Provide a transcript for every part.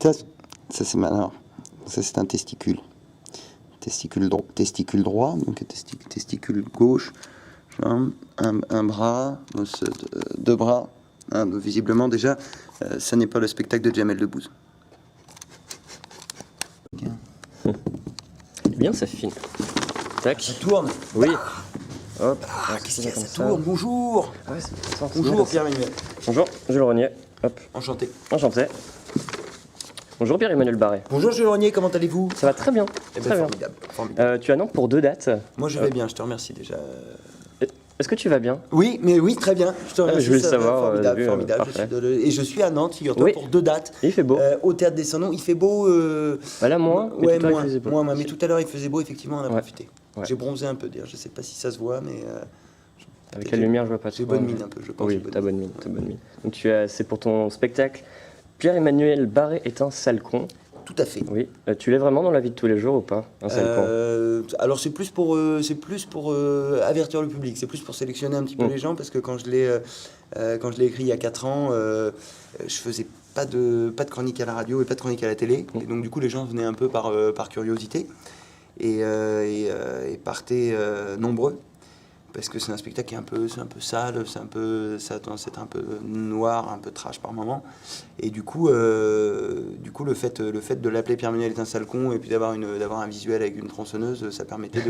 Ça, ça c'est malin. Ça c'est un testicule. Testicule droit, donc testicule gauche, jambe, un bras, deux bras. Hein, donc visiblement déjà, ça n'est pas le spectacle de Jamel Debbouze. Bien, ça fine. Tac. Ça tourne. Oui. Hop. Qu'est-ce qu'il y a, ça tourne. Bonjour. Ah ouais, Bonjour Pierre-Emmanuel. Bonjour, Jules Rognier. Hop. Enchanté. Enchanté. Bonjour Pierre-Emmanuel Barré. Bonjour Jules Rognier, comment allez-vous? Ça va très bien. Eh ben, Très bien. formidable. Tu as Nantes pour 2 dates. Moi je vais bien, je te remercie déjà. Est-ce que tu vas bien? Oui, mais oui, très bien. Je te remercie. je voulais ça va, savoir, formidable, vu, formidable. parfait. Et je suis à Nantes, figure-toi, Oui. pour 2 dates. Il fait beau. Au Théâtre des Sans-Noms, il fait beau. Bah là, moins. Mais Ouais, tout à l'heure, moins, il faisait beau. moins, mais tout à l'heure il faisait beau, effectivement, on a Ouais. profité. Ouais. J'ai bronzé un peu, d'ailleurs. Je sais pas si ça se voit, mais. Avec la lumière, je vois pas J'ai trop. bonne mine un peu, je pense. Oui, t'as bonne mine, t'as bonne mine. Donc c'est pour ton spectacle. Pierre-Emmanuel Barré est un sale con. Tout à fait. Oui. Tu l'es vraiment dans la vie de tous les jours ou pas? Un sale con. Alors c'est plus pour avertir le public, c'est plus pour sélectionner un petit peu les gens, parce que quand je l'ai écrit il y a 4 ans, je faisais pas de chronique à la radio et pas de chronique à la télé, et donc du coup les gens venaient un peu par curiosité et partaient nombreux. Parce que c'est un spectacle qui est un peu sale, c'est un peu noir, un peu trash par moment. Et du coup le fait de l'appeler Pierre-Emmanuel est un sale con et puis d'avoir un visuel avec une tronçonneuse, ça permettait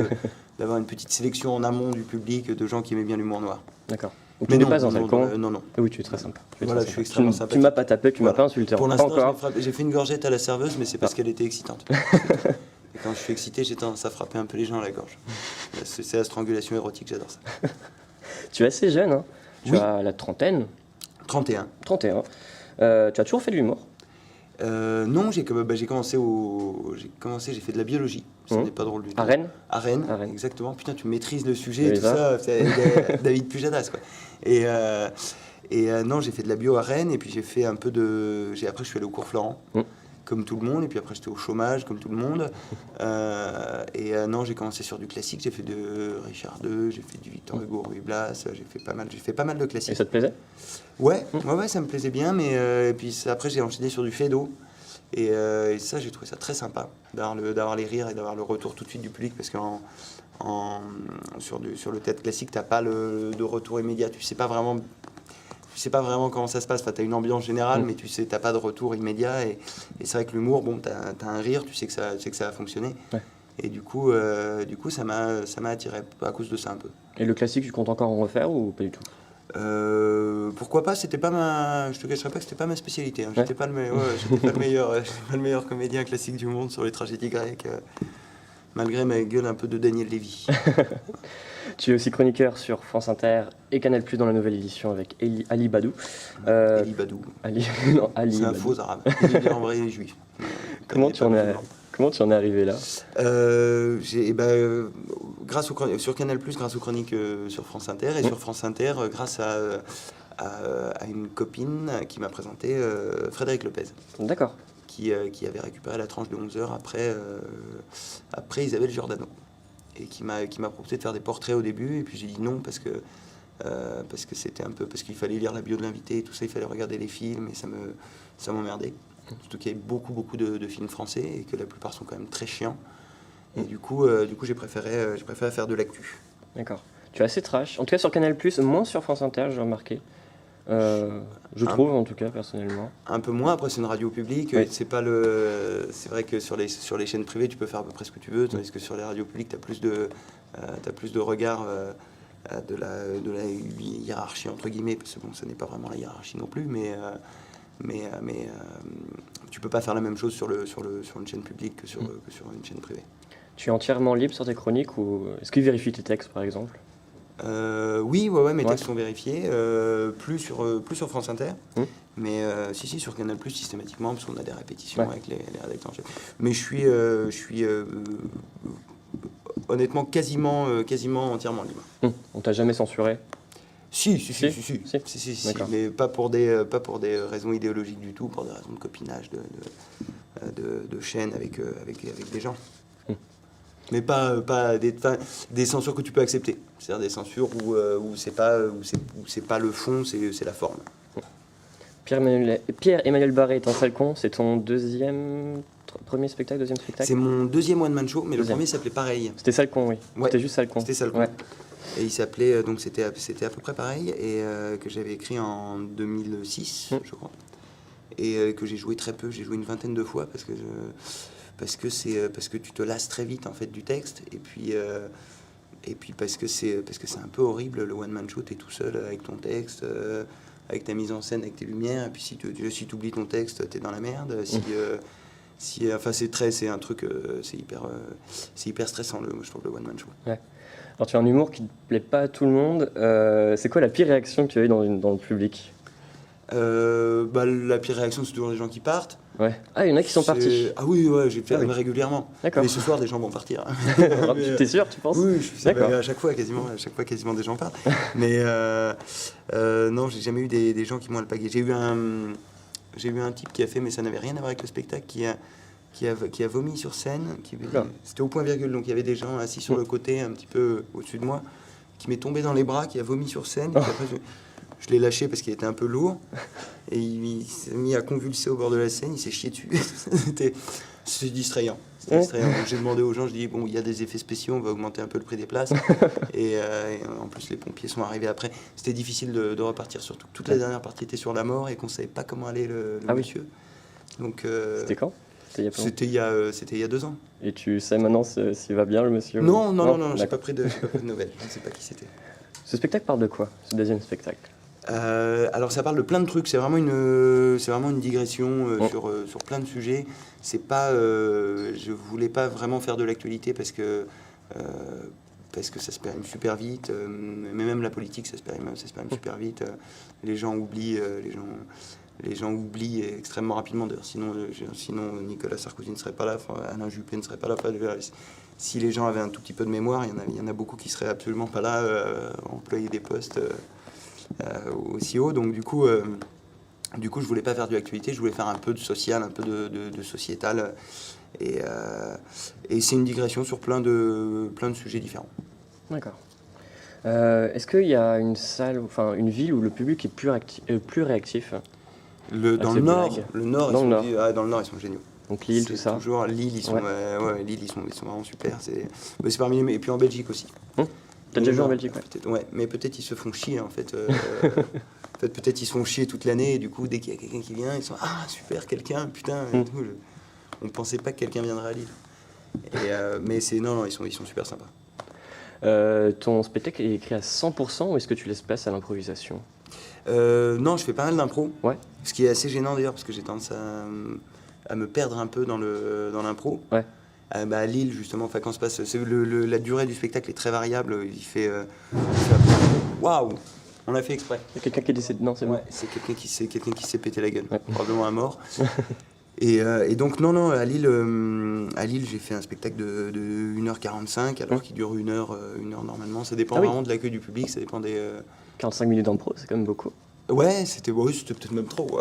d'avoir une petite sélection en amont du public de gens qui aimaient bien l'humour noir. D'accord. Donc Mais tu n'es non, pas un sale con. non. Oui, tu es très sympa. Voilà, je suis extrêmement sympathique. Tu m'as pas tapé, tu m'as pas insulté. Pour Pas l'instant, encore. j'ai fait une gorgette à la serveuse, mais c'est parce qu'elle était excitante. Et quand je suis excité, j'ai tendance à frapper un peu les gens à la gorge. C'est la strangulation érotique, j'adore ça. Tu es assez jeune, hein. Tu Oui. as la trentaine. 31. 31. Tu as toujours fait de l'humour? Non, j'ai commencé j'ai fait de la biologie. Ça n'est pas drôle du tout. À Rennes? À Rennes, À Rennes. exactement. Putain, tu maîtrises le sujet Oui, et tout ça. C'est David Pujadas, quoi. Et non, j'ai fait de la bio à Rennes et puis j'ai fait un peu de. Après, je suis allé au cours Florent, comme tout le monde. Et puis après, j'étais au chômage, comme tout le monde. Non, j'ai commencé sur du classique. J'ai fait de Richard II, j'ai fait du Victor Hugo, Ruy Blas. J'ai fait pas mal de classiques. Et ça te plaisait? Ouais, ça me plaisait bien, mais et puis après j'ai enchaîné sur du Feydeau, et ça j'ai trouvé ça très sympa d'avoir les rires et d'avoir le retour tout de suite du public, parce que sur le théâtre classique t'as pas de retour immédiat, tu sais pas vraiment comment ça se passe, enfin, t'as une ambiance générale, mais t'as pas de retour immédiat, et c'est vrai que l'humour, bon, t'as un rire, tu sais que ça va fonctionner. Ouais. Et du coup ça m'a attiré à cause de ça un peu. Et le classique, tu comptes encore en refaire ou pas du tout? Pourquoi pas, je te cacherai pas que c'était pas ma spécialité, hein. J'étais pas le meilleur comédien classique du monde sur les tragédies grecques, malgré ma gueule un peu de Daniel Lévy. Tu es aussi chroniqueur sur France Inter et Canal+ dans la nouvelle édition avec Ali Badou. Ali Badou. Ali c'est un faux arabe. Il est en vrai juif. Comment tu en es arrivé là? Sur Canal+, grâce aux chroniques sur France Inter, et sur France Inter, grâce à une copine qui m'a présenté Frédéric Lopez. D'accord. Qui avait récupéré la tranche de 11 heures après Isabelle Giordano. Et qui m'a proposé de faire des portraits au début, et puis j'ai dit non parce que c'était un peu, parce qu'il fallait lire la bio de l'invité et tout ça, il fallait regarder les films, et ça m'emmerdait. Surtout qu'il y avait beaucoup de films français et que la plupart sont quand même très chiants. Et du coup j'ai préféré faire de l'actu. D'accord. Tu es assez trash. En tout cas sur Canal+, moins sur France Inter, j'ai remarqué. Je trouve en tout cas personnellement. Un peu moins. Après c'est une radio publique. Oui. C'est vrai que sur les chaînes privées tu peux faire à peu près ce que tu veux, tandis que sur les radios publiques t'as plus de regard de la hiérarchie entre guillemets, parce que bon, ça n'est pas vraiment la hiérarchie non plus, mais tu peux pas faire la même chose sur une chaîne publique que sur une chaîne privée. Tu es entièrement libre sur tes chroniques, ou est-ce qu'ils vérifient tes textes par exemple? Oui, mes textes sont vérifiés, plus sur France Inter, mais si sur Canal+, systématiquement, parce qu'on a des répétitions avec les rédacteurs en chef. Mais je suis honnêtement quasiment entièrement libre. On t'a jamais censuré? Si, mais pas pour des raisons idéologiques du tout, pour des raisons de copinage, de chaîne avec des gens. Mais pas des censures que tu peux accepter. C'est-à-dire des censures où c'est pas le fond, c'est la forme. Pierre-Emmanuel Barré est un sale con, c'est ton premier spectacle, deuxième spectacle? C'est mon deuxième one-man show, mais Deuxième. le premier s'appelait pareil. C'était sale con, oui. Ouais. C'était juste sale con. C'était sale con. Ouais. Et il s'appelait, donc c'était à peu près pareil, et que j'avais écrit en 2006, je crois. Et que j'ai joué très peu, j'ai joué une vingtaine de fois parce que tu te lasses très vite en fait du texte, et puis parce que c'est un peu horrible le one man show. T'es tout seul avec ton texte, avec ta mise en scène, avec tes lumières, et puis si tu oublies ton texte, t'es dans la merde. Enfin c'est un truc, c'est hyper stressant, je trouve, le one man show. Ouais. Alors tu as un humour qui ne plaît pas à tout le monde. C'est quoi la pire réaction que tu as eue dans le public? La pire réaction, c'est toujours les gens qui partent. Ouais. Ah, il y en a qui sont partis. Ah oui, ouais, j'ai fait Ah oui. régulièrement. D'accord. Mais ce soir, des gens vont partir. T'es sûr, tu penses? Oui, D'accord. à chaque fois, quasiment des gens partent. Mais non, j'ai jamais eu des gens qui m'ont alpagué. J'ai eu un type qui a fait, mais ça n'avait rien à voir avec le spectacle, qui a vomi sur scène. C'était au point virgule, donc il y avait des gens assis sur le côté, un petit peu au-dessus de moi, qui m'est tombé dans les bras, qui a vomi sur scène. Puis après, je l'ai lâché parce qu'il était un peu lourd, et il s'est mis à convulser au bord de la scène, il s'est chié dessus. C'était distrayant. Donc j'ai demandé aux gens, je dis bon, il y a des effets spéciaux, on va augmenter un peu le prix des places. et en plus les pompiers sont arrivés après. C'était difficile de repartir, surtout que toute la dernière partie était sur la mort et qu'on savait pas comment allait le monsieur. Donc c'était quand? C'était il y a 2 ans. Et tu sais maintenant s'il va bien, le monsieur? Non, j'ai pas pris de nouvelles. Je ne sais pas qui c'était. Ce spectacle parle de quoi, ce deuxième spectacle? Alors ça parle de plein de trucs, c'est vraiment une digression sur plein de sujets. C'est pas, je voulais pas vraiment faire de l'actualité parce que ça se périme super vite, mais même la politique ça se périme super vite. Les gens oublient extrêmement rapidement. D'ailleurs, sinon Nicolas Sarkozy ne serait pas là, Alain Juppé ne serait pas là. Si les gens avaient un tout petit peu de mémoire, il y en a beaucoup qui seraient absolument pas là, employer des postes aussi haut. Donc du coup, je voulais pas faire de l'actualité, je voulais faire un peu de social, un peu de sociétal, et c'est une digression sur plein de sujets différents. D'accord. Est-ce qu'il y a une ville où le public est plus réactif? Dans le Nord, ils sont géniaux. Donc Lille, tout ça. Toujours Lille, ils sont vraiment super. C'est parmi les, et puis en Belgique aussi. T'as déjà joué en Belgique? Ouais, mais peut-être ils se font chier en fait. Peut-être ils se font chier toute l'année, et du coup dès qu'il y a quelqu'un qui vient, ils sont ah super, quelqu'un, putain. On pensait pas que quelqu'un viendrait à Lille. Mais ils sont super sympas. Ton spectacle est écrit à 100% ou est-ce que tu laisses place à l'improvisation? Non, je fais pas mal d'impro. Ouais. Ce qui est assez gênant d'ailleurs, parce que j'ai tendance à me perdre un peu dans l'impro. Ouais. À Lille, justement, quand se passe, la durée du spectacle est très variable. Il fait. Waouh! On l'a fait exprès. Il y a quelqu'un qui est décédé? Non, c'est bon. Ouais, c'est quelqu'un qui s'est pété la gueule, probablement à mort. Et donc, non, à Lille, j'ai fait un spectacle de 1h45, alors qu'il dure 1 heure normalement. Ça dépend vraiment de l'accueil du public, ça dépend des. 45 minutes d'impro, c'est quand même beaucoup. Ouais, c'était peut-être même trop.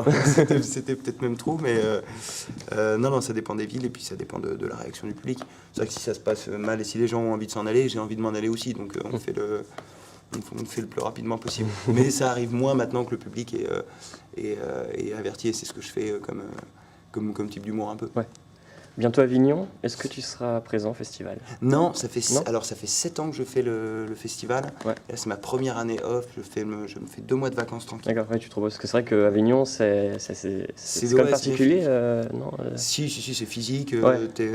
C'était peut-être même trop, mais non, ça dépend des villes et puis ça dépend de la réaction du public. C'est vrai que si ça se passe mal et si les gens ont envie de s'en aller, j'ai envie de m'en aller aussi. Donc on fait le plus rapidement possible. Mais ça arrive moins maintenant que le public est averti, et c'est ce que je fais comme type d'humour un peu. Ouais. Bientôt Avignon, est-ce que tu seras présent au festival? Non, ça fait 7 ans que je fais le festival. Ouais. Là, c'est ma première année off, je me fais 2 mois de vacances tranquilles. D'accord, ouais, tu te proposes, parce que c'est vrai qu'Avignon, c'est quand même particulier, non? Si, c'est physique,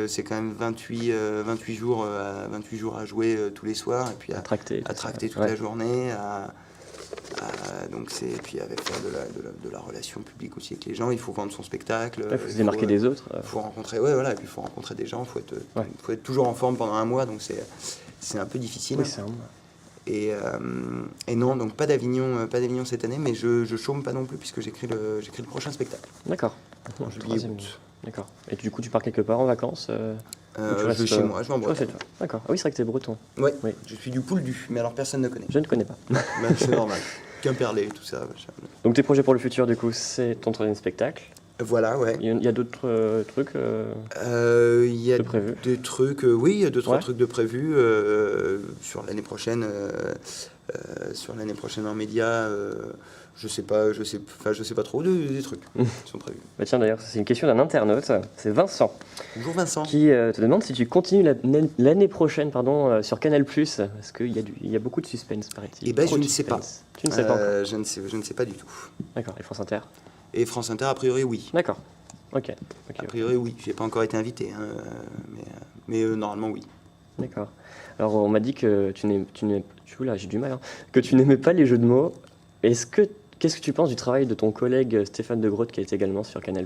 c'est quand même 28 jours à jouer tous les soirs, et puis à tracter toute la journée, et puis avec faire de la relation publique aussi avec les gens. Il faut vendre son spectacle, il faut se démarquer des autres. Il faut rencontrer, et puis il faut rencontrer des gens, il faut être toujours en forme pendant un mois, donc c'est un peu difficile. Oui, c'est un mois. Et non, donc pas d'Avignon cette année, mais je chôme pas non plus puisque j'écris le prochain spectacle. D'accord. En juillet, août. D'accord. Et du coup, tu pars quelque part en vacances? Je vais chez moi, je vais en Bretagne. D'accord. Ah oui, c'est vrai que t'es breton. Ouais, oui. Je suis du Pouldu, mais alors personne ne connaît. Je ne connais pas. C'est normal. Quimperlé, tout ça. Donc tes projets pour le futur, du coup, c'est ton troisième spectacle. Voilà, ouais. Il y a d'autres trucs il y a de prévus? des trucs, oui, il y a 2-3 trucs de prévus sur l'année prochaine. sur l'année prochaine en médias. Je sais pas trop, des trucs qui sont prévus. Bah tiens, d'ailleurs, c'est une question d'un internaute, c'est Vincent. Bonjour Vincent. Qui te demande si tu continues l'année prochaine sur Canal+, parce qu'il y a beaucoup de suspense, paraît-il. Eh ben, je ne sais pas. Tu ne sais pas encore. Je ne sais pas du tout. D'accord, et France Inter? Et France Inter, a priori, oui. D'accord, ok. A priori, oui. J'ai pas encore été invité, hein, mais normalement, oui. D'accord. Alors, on m'a dit que là, j'ai du mal, hein, que tu n'aimais pas les jeux de mots. Qu'est-ce que tu penses du travail de ton collègue Stéphane De Groot, qui est également sur Canal+,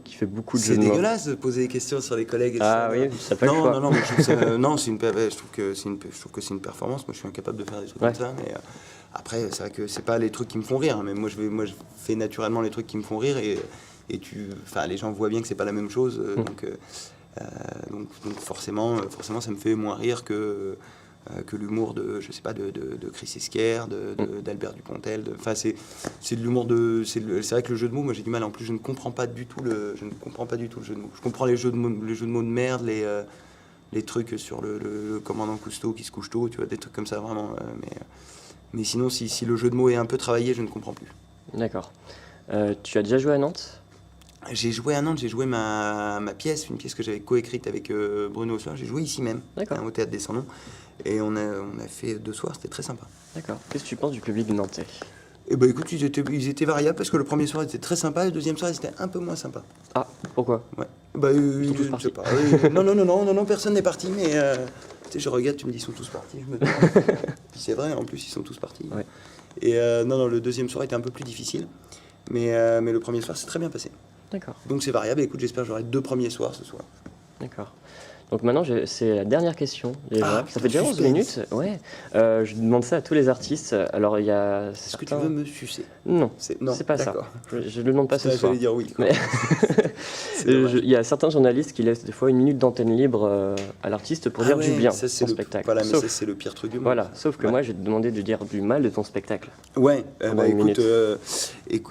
qui fait beaucoup de jeux de mots? C'est dégueulasse de poser des questions sur les collègues. Oui, ça pas le choix. Non, mais je trouve que c'est une performance. Moi, je suis incapable de faire des trucs comme ça. Mais après, c'est vrai que c'est pas les trucs qui me font rire. Mais moi, je fais naturellement les trucs qui me font rire et les gens voient bien que c'est pas la même chose. Donc forcément, ça me fait moins rire que l'humour de Chris Esquer, d'Albert Dupontel. C'est de l'humour c'est vrai que le jeu de mots, moi j'ai du mal. En plus, je ne comprends pas du tout le jeu de mots. Je comprends les jeux de mots de merde, les trucs sur le commandant Cousteau qui se couche tôt, tu vois, des trucs comme ça vraiment. Mais sinon, si le jeu de mots est un peu travaillé, je ne comprends plus. D'accord. Tu as déjà joué à Nantes? J'ai joué à Nantes, j'ai joué ma pièce, une pièce que j'avais coécrite avec Bruno Ossuin. J'ai joué ici même, au Théâtre des Sans-Noms. Et on a fait 2 soirs, c'était très sympa. D'accord. Qu'est-ce que tu penses du public nantais? Eh ben écoute, ils étaient variables parce que le premier soir était très sympa et le deuxième soir c'était un peu moins sympa. Ah, pourquoi? Ouais. Je sais pas. Non, personne n'est parti, mais tu sais, je regarde, tu me dis ils sont tous partis, je me demande. Puis c'est vrai, en plus ils sont tous partis. Ouais. Et non, le deuxième soir était un peu plus difficile, mais le premier soir c'est très bien passé. D'accord. Donc c'est variable. Écoute, j'espère que j'aurai 2 premiers soirs ce soir. D'accord. Donc maintenant, c'est la dernière question. Déjà. Ça fait déjà 11 suspense. Minutes. Ouais. Je demande ça à tous les artistes. Alors, il y a Est-ce que tu veux me sucer? Non, non, c'est pas ça. d'accord. Je ne le demande pas ce soir. J'allais dire oui. Mais il y a certains journalistes qui laissent des fois 1 minute d'antenne libre à l'artiste pour dire du bien de son spectacle. Voilà, mais ça, c'est le pire truc du monde. Voilà, sauf que moi, j'ai demandé de dire du mal de ton spectacle. Ouais, écoute,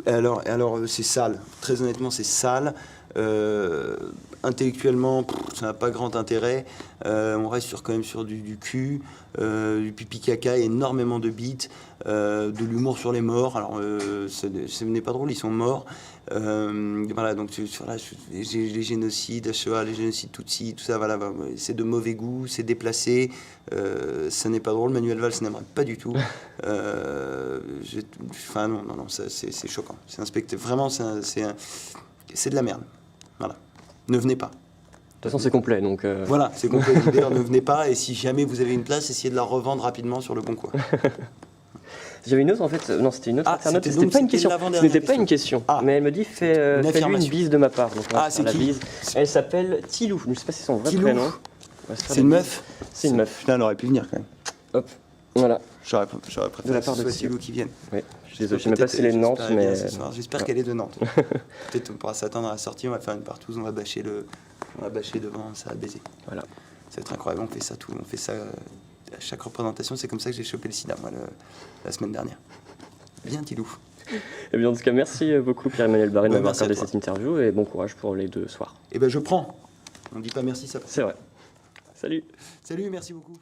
alors c'est sale. Très honnêtement, c'est sale. Intellectuellement, ça n'a pas grand intérêt. On reste quand même sur du cul, du pipi caca, énormément de beats, de l'humour sur les morts. Alors, ce n'est pas drôle, ils sont morts. Voilà, donc sur les génocides, HEA, les génocides Tutsi, tout ça, voilà, c'est de mauvais goût, c'est déplacé, ça n'est pas drôle. Manuel Valls n'aimerait pas du tout. Non, c'est choquant. C'est un spectacle, vraiment, c'est de la merde. Voilà. Ne venez pas. De toute façon, c'est complet, donc... Voilà, c'est complet. D'ailleurs, ne venez pas, et si jamais vous avez une place, essayez de la revendre rapidement sur le Bon Coin. J'avais une autre, en fait. Non, c'était une autre internaute. C'était pas une question. Ce n'était pas une question. Mais elle me dit, fais-lui une bise de ma part. Donc, c'est la qui? bise. Elle s'appelle Tilou. Je ne sais pas si c'est son vrai prénom. C'est une meuf? C'est une meuf. Putain, elle aurait pu venir quand même. Hop, voilà. J'aurais préféré de la part que ce de soit Tilou qui vienne. Oui, je suis désolé, je ne sais pas si elle est de Nantes, mais... J'espère qu'elle est de Nantes. Peut-être on pourra s'attendre à la sortie, on va faire une partouze, on va bâcher devant, ça va baiser. Voilà. Ça va être incroyable, on fait ça à chaque représentation. C'est comme ça que j'ai chopé le sida, moi, la semaine dernière. Bien, Tilou. Eh bien, en tout cas, merci beaucoup Pierre-Emmanuel Barré de m'avoir accordé cette interview et bon courage pour les 2 soirs. Eh ben, je prends. On dit pas merci, ça. C'est vrai. Salut. Salut, merci beaucoup.